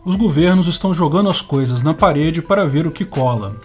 Os governos estão jogando as coisas na parede para ver o que cola.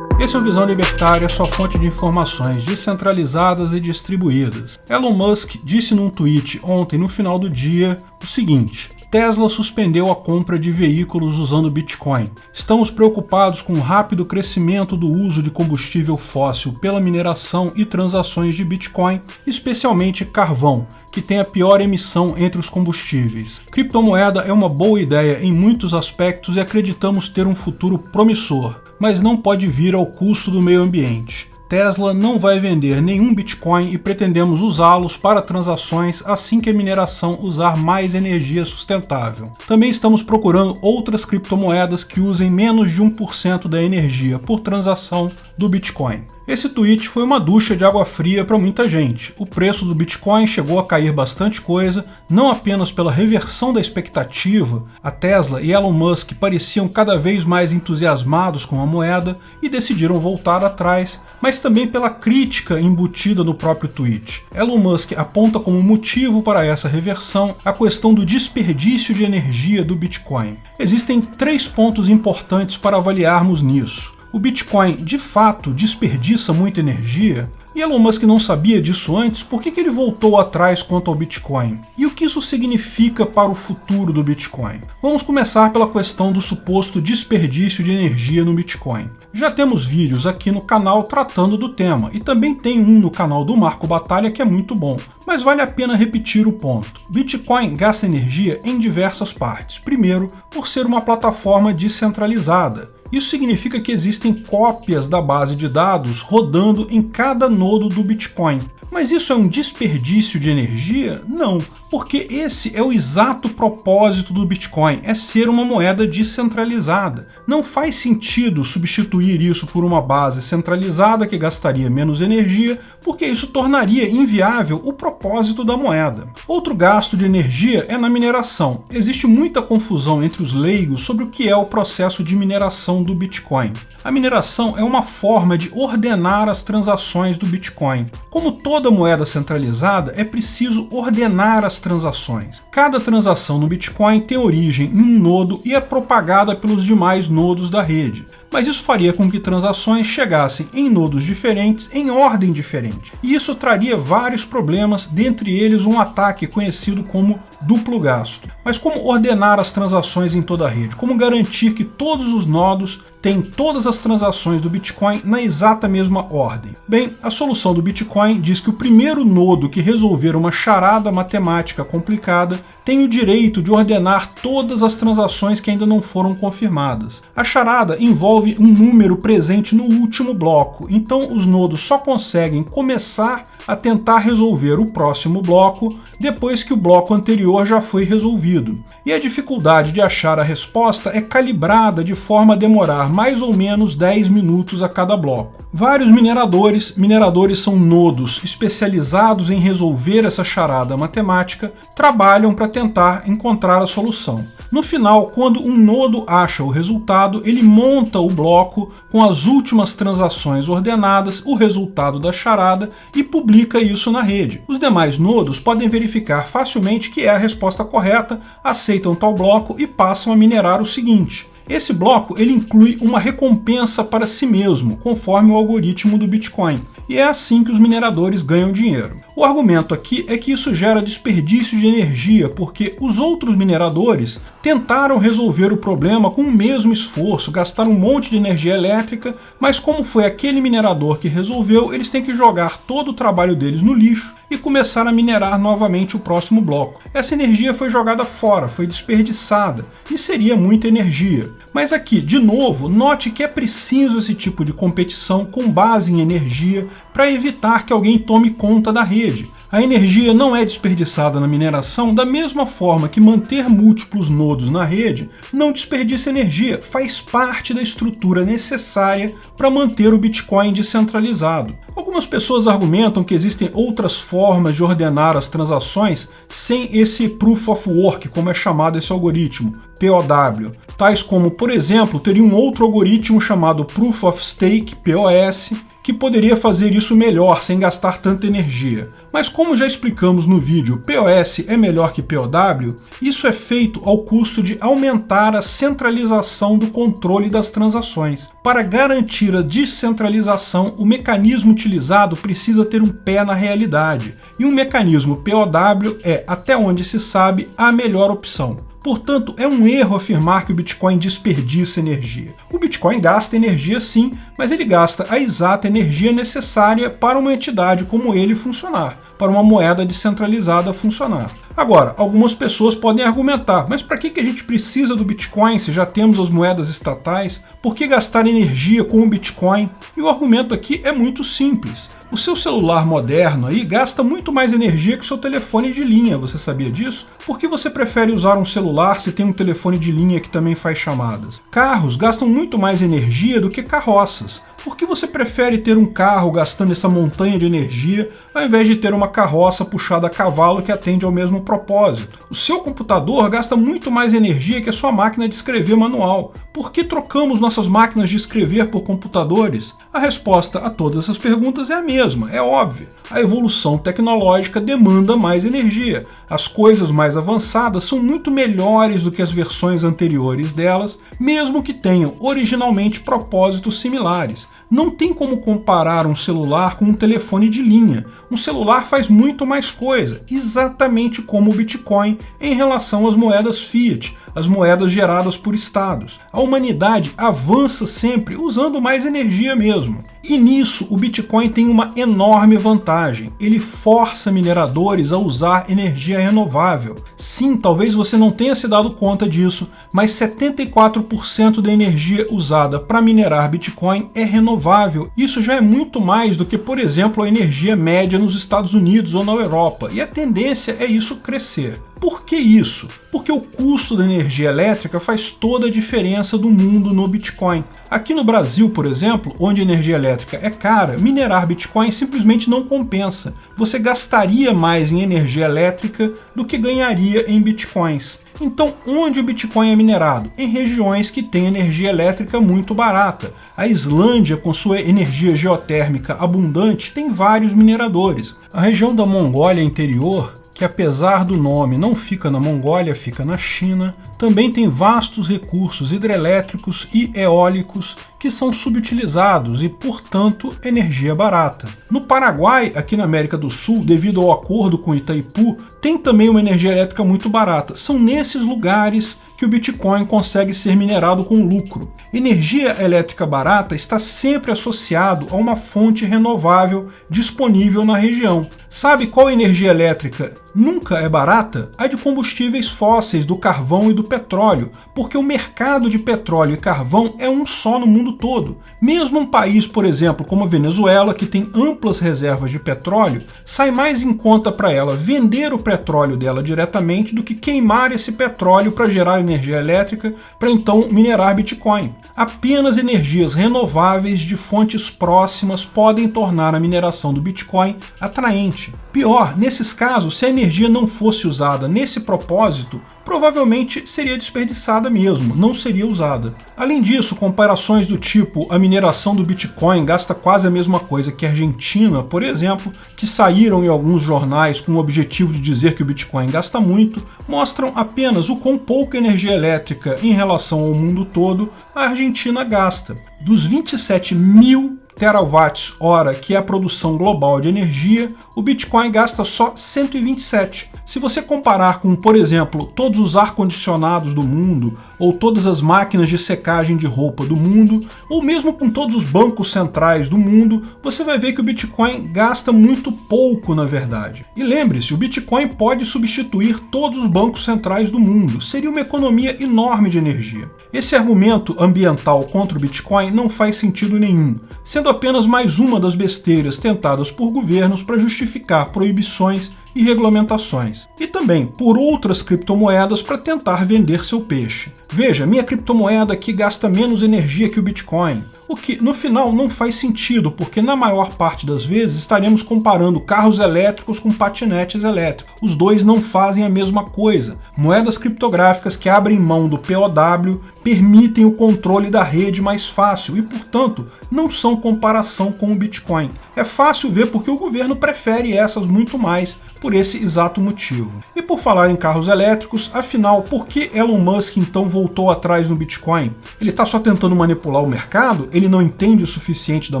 Esse é o Visão Libertária, sua fonte de informações descentralizadas e distribuídas. Elon Musk disse num tweet ontem, no final do dia, o seguinte: Tesla suspendeu a compra de veículos usando Bitcoin. Estamos preocupados com o rápido crescimento do uso de combustível fóssil pela mineração e transações de Bitcoin, especialmente carvão, que tem a pior emissão entre os combustíveis. Criptomoeda é uma boa ideia em muitos aspectos e acreditamos ter um futuro promissor, mas não pode vir ao custo do meio ambiente. Tesla não vai vender nenhum Bitcoin e pretendemos usá-los para transações assim que a mineração usar mais energia sustentável. Também estamos procurando outras criptomoedas que usem menos de 1% da energia por transação do Bitcoin. Esse tweet foi uma ducha de água fria para muita gente. O preço do Bitcoin chegou a cair bastante coisa, não apenas pela reversão da expectativa. A Tesla e Elon Musk pareciam cada vez mais entusiasmados com a moeda e decidiram voltar atrás, mas também pela crítica embutida no próprio tweet. Elon Musk aponta como motivo para essa reversão a questão do desperdício de energia do Bitcoin. Existem 3 pontos importantes para avaliarmos nisso. O Bitcoin, de fato, desperdiça muita energia? E Elon Musk não sabia disso antes? Por que ele voltou atrás quanto ao Bitcoin? E o que isso significa para o futuro do Bitcoin? Vamos começar pela questão do suposto desperdício de energia no Bitcoin. Já temos vídeos aqui no canal tratando do tema, e também tem um no canal do Marco Batalha que é muito bom, mas vale a pena repetir o ponto. Bitcoin gasta energia em diversas partes. Primeiro, por ser uma plataforma descentralizada. Isso significa que existem cópias da base de dados rodando em cada nodo do Bitcoin. Mas isso é um desperdício de energia? Não, porque esse é o exato propósito do Bitcoin, é ser uma moeda descentralizada. Não faz sentido substituir isso por uma base centralizada que gastaria menos energia, porque isso tornaria inviável o propósito da moeda. Outro gasto de energia é na mineração. Existe muita confusão entre os leigos sobre o que é o processo de mineração do Bitcoin. A mineração é uma forma de ordenar as transações do Bitcoin. Como toda moeda centralizada, é preciso ordenar as transações. Cada transação no Bitcoin tem origem em um nodo e é propagada pelos demais nodos da rede. Mas isso faria com que transações chegassem em nodos diferentes em ordem diferente. E isso traria vários problemas, dentre eles um ataque conhecido como duplo gasto. Mas como ordenar as transações em toda a rede? Como garantir que todos os nodos têm todas as transações do Bitcoin na exata mesma ordem? Bem, a solução do Bitcoin diz que o primeiro nodo que resolver uma charada matemática complicada tem o direito de ordenar todas as transações que ainda não foram confirmadas. A charada envolve um número presente no último bloco, então os nodos só conseguem começar a tentar resolver o próximo bloco depois que o bloco anterior já foi resolvido. E a dificuldade de achar a resposta é calibrada de forma a demorar mais ou menos 10 minutos a cada bloco. Vários mineradores são nodos especializados em resolver essa charada matemática, trabalham para tentar encontrar a solução. No final, quando um nodo acha o resultado, ele monta o bloco com as últimas transações ordenadas, o resultado da charada, e publica isso na rede. Os demais nodos podem verificar facilmente que é a resposta correta, aceitam tal bloco e passam a minerar o seguinte. Esse bloco ele inclui uma recompensa para si mesmo, conforme o algoritmo do Bitcoin. E é assim que os mineradores ganham dinheiro. O argumento aqui é que isso gera desperdício de energia, porque os outros mineradores tentaram resolver o problema com o mesmo esforço, gastaram um monte de energia elétrica, mas como foi aquele minerador que resolveu, eles têm que jogar todo o trabalho deles no lixo e começar a minerar novamente o próximo bloco. Essa energia foi jogada fora, foi desperdiçada, e seria muita energia. Mas aqui, de novo, note que é preciso esse tipo de competição com base em energia para evitar que alguém tome conta da rede. A energia não é desperdiçada na mineração da mesma forma que manter múltiplos nodos na rede não desperdiça energia, faz parte da estrutura necessária para manter o Bitcoin descentralizado. Algumas pessoas argumentam que existem outras formas de ordenar as transações sem esse Proof of Work, como é chamado esse algoritmo, POW, tais como, por exemplo, teria um outro algoritmo chamado Proof of Stake, POS, que poderia fazer isso melhor sem gastar tanta energia. Mas como já explicamos no vídeo POS é melhor que POW, isso é feito ao custo de aumentar a centralização do controle das transações. Para garantir a descentralização, o mecanismo utilizado precisa ter um pé na realidade, e um mecanismo POW é, até onde se sabe, a melhor opção. Portanto, é um erro afirmar que o Bitcoin desperdiça energia. O Bitcoin gasta energia sim, mas ele gasta a exata energia necessária para uma entidade como ele funcionar, para uma moeda descentralizada funcionar. Agora, algumas pessoas podem argumentar, mas para que a gente precisa do Bitcoin se já temos as moedas estatais? Por que gastar energia com o Bitcoin? E o argumento aqui é muito simples. O seu celular moderno aí gasta muito mais energia que o seu telefone de linha, você sabia disso? Por que você prefere usar um celular se tem um telefone de linha que também faz chamadas? Carros gastam muito mais energia do que carroças. Por que você prefere ter um carro gastando essa montanha de energia ao invés de ter uma carroça puxada a cavalo que atende ao mesmo propósito? O seu computador gasta muito mais energia que a sua máquina de escrever manual. Por que trocamos nossas máquinas de escrever por computadores? A resposta a todas essas perguntas é a mesma, é óbvia. A evolução tecnológica demanda mais energia. As coisas mais avançadas são muito melhores do que as versões anteriores delas, mesmo que tenham originalmente propósitos similares. Não tem como comparar um celular com um telefone de linha. Um celular faz muito mais coisa, exatamente como o Bitcoin em relação às moedas fiat, as moedas geradas por estados. A humanidade avança sempre usando mais energia mesmo. E nisso o Bitcoin tem uma enorme vantagem. Ele força mineradores a usar energia renovável. Sim, talvez você não tenha se dado conta disso, mas 74% da energia usada para minerar Bitcoin é renovável. Isso já é muito mais do que, por exemplo, a energia média nos Estados Unidos ou na Europa, e a tendência é isso crescer. Por que isso? Porque o custo da energia elétrica faz toda a diferença do mundo no Bitcoin. Aqui no Brasil, por exemplo, onde a energia elétrica é cara, minerar Bitcoin simplesmente não compensa. Você gastaria mais em energia elétrica do que ganharia em Bitcoins. Então, onde o Bitcoin é minerado? Em regiões que têm energia elétrica muito barata. A Islândia, com sua energia geotérmica abundante, tem vários mineradores. A região da Mongólia interior, que apesar do nome não fica na Mongólia, fica na China, também tem vastos recursos hidrelétricos e eólicos que são subutilizados e, portanto, energia barata. No Paraguai, aqui na América do Sul, devido ao acordo com Itaipu, tem também uma energia elétrica muito barata. São nesses lugares que o Bitcoin consegue ser minerado com lucro. Energia elétrica barata está sempre associado a uma fonte renovável disponível na região. Sabe qual energia elétrica nunca é barata? A de combustíveis fósseis, do carvão e do petróleo, porque o mercado de petróleo e carvão é um só no mundo todo. Mesmo um país, por exemplo, como a Venezuela, que tem amplas reservas de petróleo, sai mais em conta para ela vender o petróleo dela diretamente do que queimar esse petróleo para gerar energia elétrica, para então minerar Bitcoin. Apenas energias renováveis de fontes próximas podem tornar a mineração do Bitcoin atraente. Pior, nesses casos, se a energia não fosse usada nesse propósito, provavelmente seria desperdiçada mesmo, não seria usada. Além disso, comparações do tipo a mineração do Bitcoin gasta quase a mesma coisa que a Argentina, por exemplo, que saíram em alguns jornais com o objetivo de dizer que o Bitcoin gasta muito, mostram apenas o quão pouca energia elétrica em relação ao mundo todo a Argentina gasta. Dos 27 mil terawatts-hora, que é a produção global de energia, o Bitcoin gasta só 127. Se você comparar com, por exemplo, todos os ar-condicionados do mundo, ou todas as máquinas de secagem de roupa do mundo, ou mesmo com todos os bancos centrais do mundo, você vai ver que o Bitcoin gasta muito pouco, na verdade. E lembre-se, o Bitcoin pode substituir todos os bancos centrais do mundo. Seria uma economia enorme de energia. Esse argumento ambiental contra o Bitcoin não faz sentido nenhum, sendo apenas mais uma das besteiras tentadas por governos para justificar proibições e regulamentações, e também por outras criptomoedas para tentar vender seu peixe. Veja, minha criptomoeda aqui gasta menos energia que o Bitcoin, o que no final não faz sentido, porque na maior parte das vezes estaremos comparando carros elétricos com patinetes elétricos. Os dois não fazem a mesma coisa. Moedas criptográficas que abrem mão do POW permitem o controle da rede mais fácil e, portanto, não são comparação com o Bitcoin. É fácil ver porque o governo prefere essas muito mais por esse exato motivo. E por falar em carros elétricos, afinal, por que Elon Musk então voltou atrás no Bitcoin? Ele está só tentando manipular o mercado? Ele não entende o suficiente da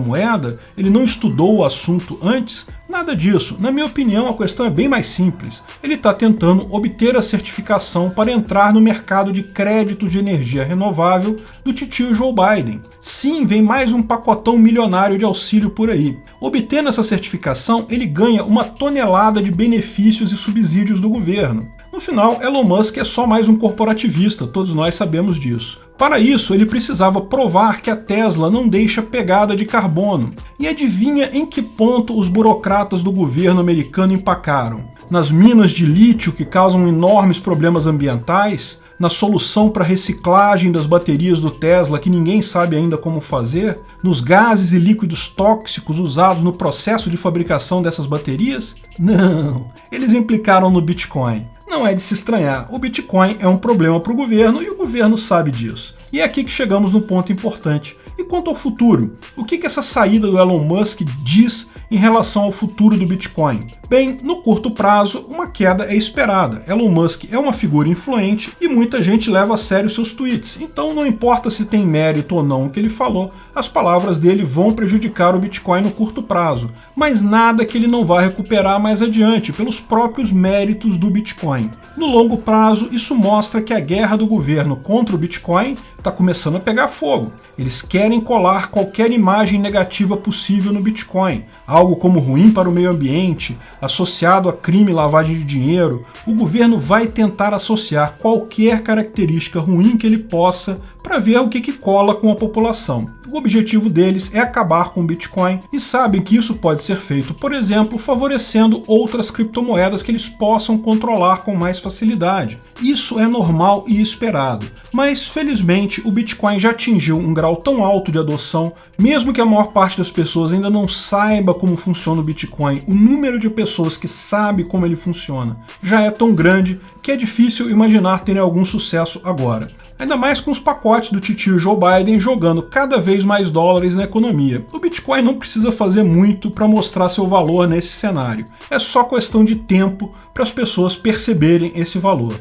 moeda? Ele não estudou o assunto antes? Nada disso. Na minha opinião, a questão é bem mais simples. Ele está tentando obter a certificação para entrar no mercado de crédito de energia renovável do titio Joe Biden. Sim, vem mais um pacotão milionário de auxílio por aí. Obtendo essa certificação, ele ganha uma tonelada de benefícios e subsídios do governo. No final, Elon Musk é só mais um corporativista, todos nós sabemos disso. Para isso, ele precisava provar que a Tesla não deixa pegada de carbono. E adivinha em que ponto os burocratas do governo americano empacaram? Nas minas de lítio que causam enormes problemas ambientais? Na solução para reciclagem das baterias do Tesla que ninguém sabe ainda como fazer? Nos gases e líquidos tóxicos usados no processo de fabricação dessas baterias? Não, eles implicaram no Bitcoin. Não é de se estranhar, o Bitcoin é um problema para o governo e o governo sabe disso. E é aqui que chegamos no ponto importante. E quanto ao futuro? O que essa saída do Elon Musk diz em relação ao futuro do Bitcoin? Bem, no curto prazo, uma queda é esperada. Elon Musk é uma figura influente e muita gente leva a sério seus tweets. Então não importa se tem mérito ou não o que ele falou, as palavras dele vão prejudicar o Bitcoin no curto prazo. Mas nada que ele não vá recuperar mais adiante, pelos próprios méritos do Bitcoin. No longo prazo, isso mostra que a guerra do governo contra o Bitcoin está começando a pegar fogo. Eles querem colar qualquer imagem negativa possível no Bitcoin, algo como ruim para o meio ambiente, associado a crime e lavagem de dinheiro. O governo vai tentar associar qualquer característica ruim que ele possa para ver o que cola com a população. O objetivo deles é acabar com o Bitcoin e sabem que isso pode ser feito, por exemplo, favorecendo outras criptomoedas que eles possam controlar com mais facilidade. Isso é normal e esperado, mas felizmente o Bitcoin já atingiu um grau tão alto de adoção, mesmo que a maior parte das pessoas ainda não saiba como funciona o Bitcoin, o número de pessoas que sabe como ele funciona já é tão grande que é difícil imaginar terem algum sucesso agora. Ainda mais com os pacotes do titio Joe Biden jogando cada vez mais dólares na economia. O Bitcoin não precisa fazer muito para mostrar seu valor nesse cenário. É só questão de tempo para as pessoas perceberem esse valor.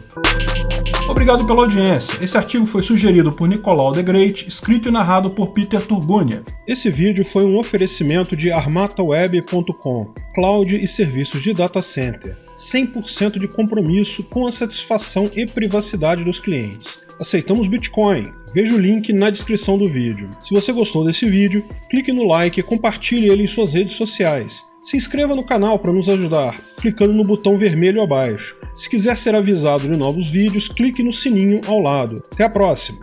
Obrigado pela audiência. Esse artigo foi sugerido por Nicolau The Great, escrito e narrado por Peter Turgunia. Esse vídeo foi um oferecimento de armataweb.com, cloud e serviços de data center. 100% de compromisso com a satisfação e privacidade dos clientes. Aceitamos Bitcoin. Veja o link na descrição do vídeo. Se você gostou desse vídeo, clique no like e compartilhe ele em suas redes sociais. Se inscreva no canal para nos ajudar, clicando no botão vermelho abaixo. Se quiser ser avisado de novos vídeos, clique no sininho ao lado. Até a próxima!